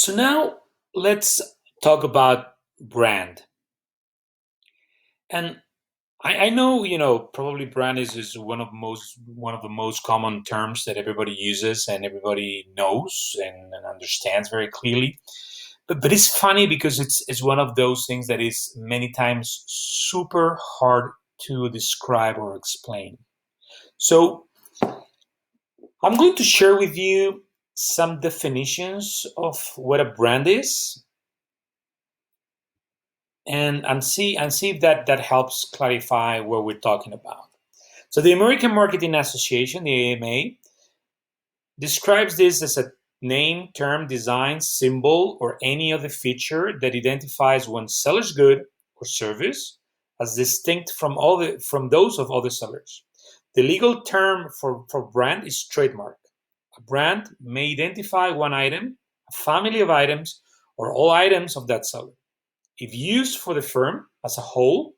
So now let's talk about brand. And I know, probably brand is one of the most common terms that everybody uses and everybody knows and understands very clearly. But it's funny because it's one of those things that is many times super hard to describe or explain. So I'm going to share with you some definitions of what a brand is and see if that helps clarify what we're talking about. So the American Marketing Association, the AMA, describes this as a name, term, design, symbol, or any other feature that identifies one seller's good or service as distinct from those of other sellers. The legal term for brand is trademark. A brand may identify one item, a family of items, or all items of that seller. If used for the firm as a whole,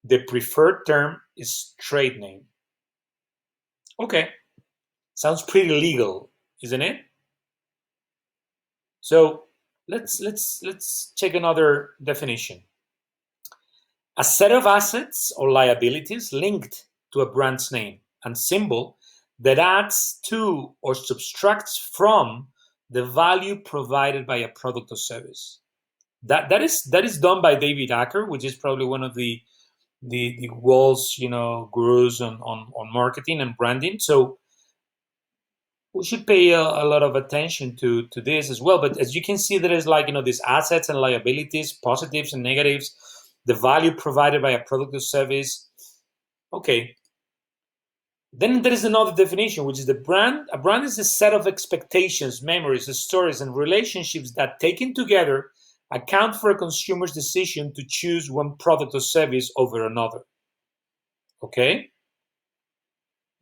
the preferred term is trade name. Okay, sounds pretty legal, isn't it? So let's check another definition. A set of assets or liabilities linked to a brand's name and symbol that adds to or subtracts from the value provided by a product or service. That is done by David Acker, which is probably one of the world's gurus on marketing and branding. So we should pay a lot of attention to this as well. But as you can see, there is these assets and liabilities, positives and negatives, the value provided by a product or service. Okay. Then there is another definition, which is the brand. A brand is a set of expectations, memories, stories, and relationships that, taken together, account for a consumer's decision to choose one product or service over another. Okay?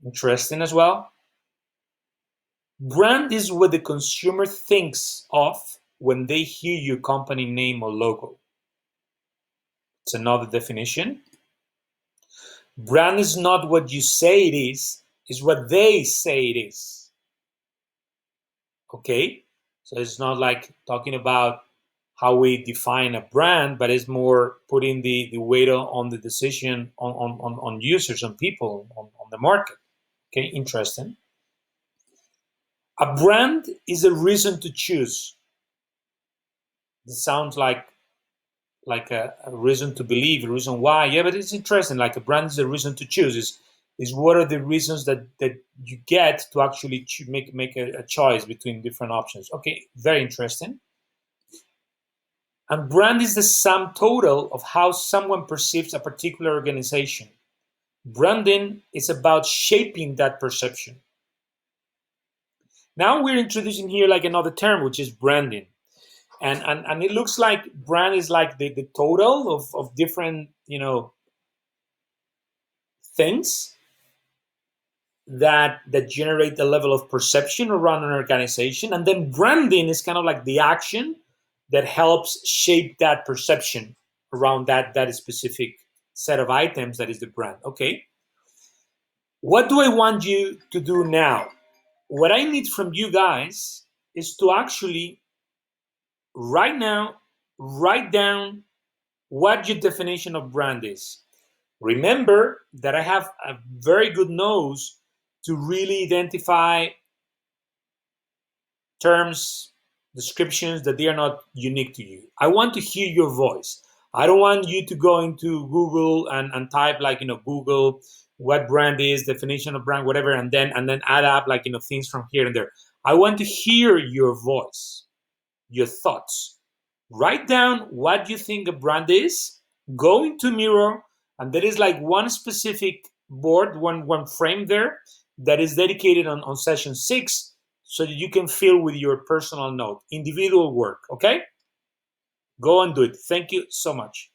Interesting as well. Brand is what the consumer thinks of when they hear your company name or logo. It's another definition. Brand is not what you say it is what they say it is. Okay? So it's not like talking about how we define a brand, but it's more putting the weight on the decision on users, on people, on the market. Okay, interesting. A brand is a reason to choose. This sounds like a reason to believe, a reason why. Yeah, but it's interesting. Like a brand is a reason to choose. Is what are the reasons that you get to actually make a choice between different options. Okay, very interesting. And brand is the sum total of how someone perceives a particular organization. Branding is about shaping that perception. Now we're introducing here another term, which is branding. And it looks like brand is like the total of different, things that generate the level of perception around an organization. And then branding is kind of like the action that helps shape that perception around that specific set of items that is the brand. Okay. What do I want you to do now? What I need from you guys is to actually right now write down what your definition of brand is. Remember that I have a very good nose to really identify terms, descriptions that they are not unique to you. I want to hear your voice. I don't want you to go into Google and type Google what brand is, definition of brand, whatever, and then add up things from here and there. I want to hear your voice, your thoughts. Write down what you think a brand is, go into Miro, and there is one specific board, one frame there that is dedicated on session 6 so that you can fill with your personal note, individual work, okay? Go and do it. Thank you so much.